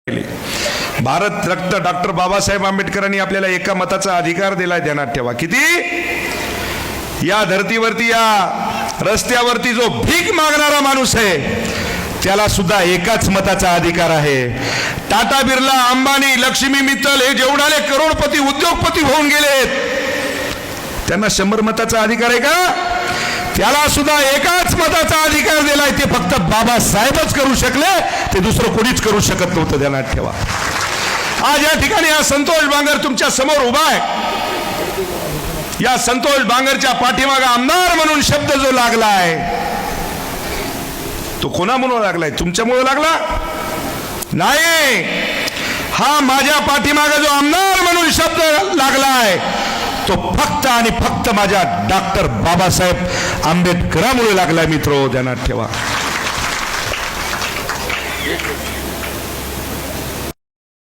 Bharat Ratna doctor Babasaheb आंबेडकरांनी आपल्याला एका मताचा अधिकार दिलाय, ध्यानात ठेवा. किती? या धर्तीवरती, या रस्त्यावरती जो भीक मागणारा माणूस आहे त्याला सुद्धा एकाच मताचा अधिकार आहे. टाटा, बिर्ला, अंबानी, लक्ष्मी मित्तल हे जेवढाले करोडपती उद्योगपती होऊन गेलेत त्यांना 100 मताचा अधिकार आहे का? त्याला सुद्धा एकाच मताचा अधिकार दिलाय. ते फक्त बाबासाहेबच करू शकले, ते दुसरं कोणीच करू शकत नव्हतं, ध्यानात ठेवा. आज या ठिकाणी हा संतोष बांगर तुमच्या समोर उभा आहे. या संतोष बांगरच्या पाठीमागे आमदार म्हणून शब्द जो लागलाय तो कोणामुळे लागलाय? तुमच्यामुळे लागला नाही. हा माझ्या पाठीमागे जो आमदार म्हणून शब्द लागलाय तो फक्त आणि फक्त माझ्या डॉक्टर बाबासाहेब आंबेडकरांमुळे लागलाय. मित्रो, ध्यानात ठेवा.